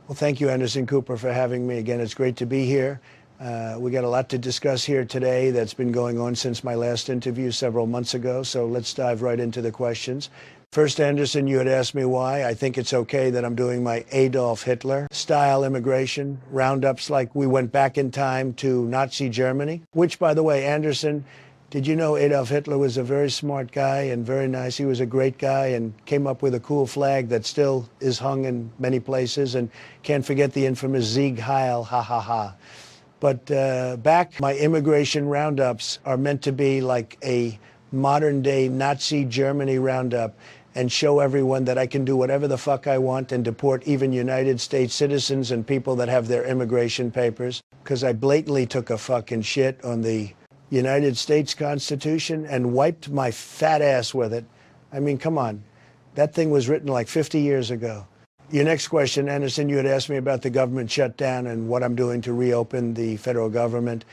Well, thank you, Anderson Cooper, for having me again. It's great to be here. We got a lot to discuss here today that's been going on since my last interview several months ago, so let's dive right into the questions. First, Anderson, you had asked me why. I think it's okay that I'm doing my Adolf Hitler-style immigration roundups like we went back in time to Nazi Germany, which, by the way, Anderson, did you know Adolf Hitler was a very smart guy and very nice? He was a great guy and came up with a cool flag that still is hung in many places, and can't forget the infamous Sieg Heil, ha ha ha. But back, my immigration roundups are meant to be like a modern-day Nazi Germany roundup and show everyone that I can do whatever the fuck I want and deport even United States citizens and people that have their immigration papers, because I blatantly took a fucking shit on the United States Constitution and wiped my fat ass with it. I mean, come on. That thing was written like 50 years ago. Your next question, Anderson, you had asked me about the government shutdown and what I'm doing to reopen the federal government.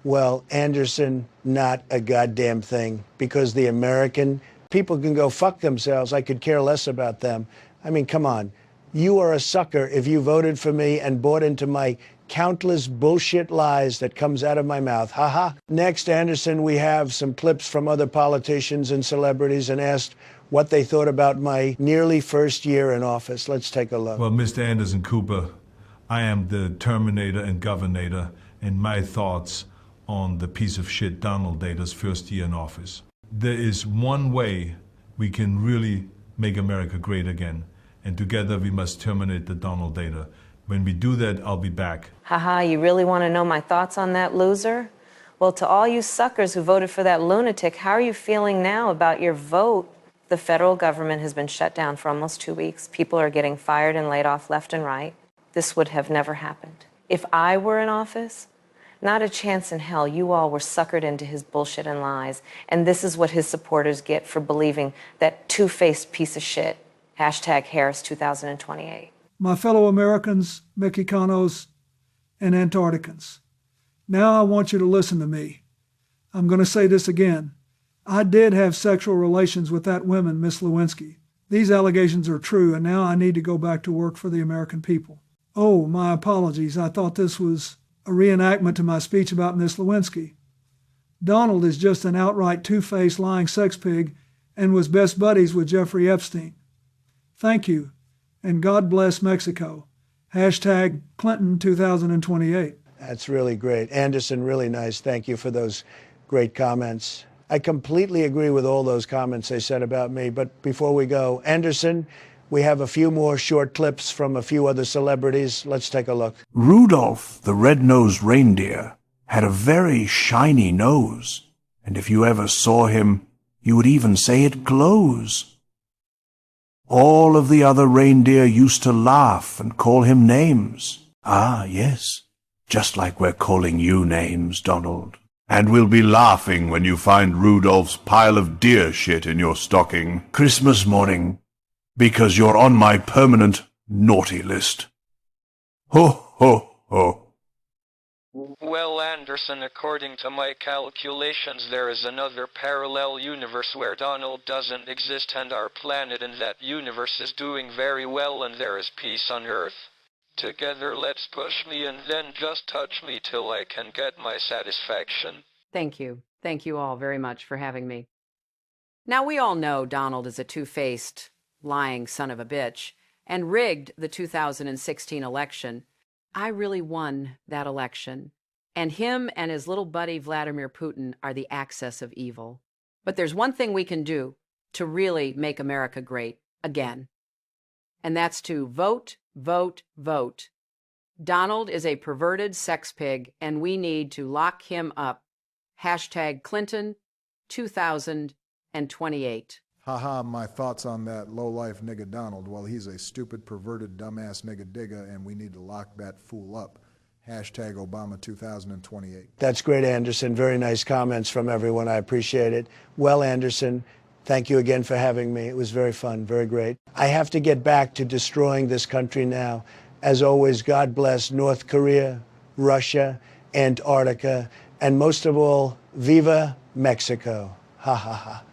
Well, Anderson, not a goddamn thing, because the American people can go fuck themselves. I could care less about them. I mean, come on. You are a sucker if you voted for me and bought into my countless bullshit lies that comes out of my mouth. Ha ha. Next, Anderson, we have some clips from other politicians and celebrities and asked what they thought about my nearly first year in office. Let's take a look. Well, Mr. Anderson Cooper, I am the Terminator and Governator, and my thoughts on the piece of shit Donald Data's first year in office. There is one way we can really make America great again, and together we must terminate the Donald Data. When we do that, I'll be back. Haha, you really want to know my thoughts on that loser? Well, to all you suckers who voted for that lunatic, how are you feeling now about your vote? The federal government has been shut down for almost 2 weeks. People are getting fired and laid off left and right. This would have never happened. If I were in office, not a chance in hell. You all were suckered into his bullshit and lies. And this is what his supporters get for believing that two-faced piece of shit. Hashtag Harris 2028. My fellow Americans, Mexicanos, and Antarcticans, now I want you to listen to me. I'm going to say this again. I did have sexual relations with that woman, Miss Lewinsky. These allegations are true, and now I need to go back to work for the American people. Oh, my apologies. I thought this was a reenactment to my speech about Miss Lewinsky. Donald is just an outright two-faced lying sex pig and was best buddies with Jeffrey Epstein. Thank you. And God bless Mexico. Hashtag Clinton 2028. That's really great. Anderson, really nice. Thank you for those great comments. I completely agree with all those comments they said about me. But before we go, Anderson, we have a few more short clips from a few other celebrities. Let's take a look. Rudolph the red-nosed reindeer had a very shiny nose, and if you ever saw him, you would even say it glows. All of the other reindeer used to laugh and call him names. Ah, yes, just like we're calling you names, Donald. And we'll be laughing when you find Rudolph's pile of deer shit in your stocking Christmas morning, because you're on my permanent naughty list. Ho, ho, ho. Well, Anderson, according to my calculations, there is another parallel universe where Donald doesn't exist and our planet in that universe is doing very well and there is peace on Earth. Together, let's push me and then just touch me till I can get my satisfaction. Thank you. Thank you all very much for having me. Now, we all know Donald is a two-faced, lying son of a bitch and rigged the 2016 election. I really won that election, and him and his little buddy Vladimir Putin are the axis of evil. But there's one thing we can do to really make America great again, and that's to vote, vote, vote. Donald is a perverted sex pig, and we need to lock him up. Hashtag Clinton 2028. Haha, my thoughts on that low-life nigga Donald. Well, he's a stupid, perverted, dumbass nigga digga, and we need to lock that fool up. Hashtag Obama 2028. That's great, Anderson. Very nice comments from everyone. I appreciate it. Well, Anderson, thank you again for having me. It was very fun, very great. I have to get back to destroying this country now. As always, God bless North Korea, Russia, Antarctica, and most of all, Viva Mexico. Ha ha ha.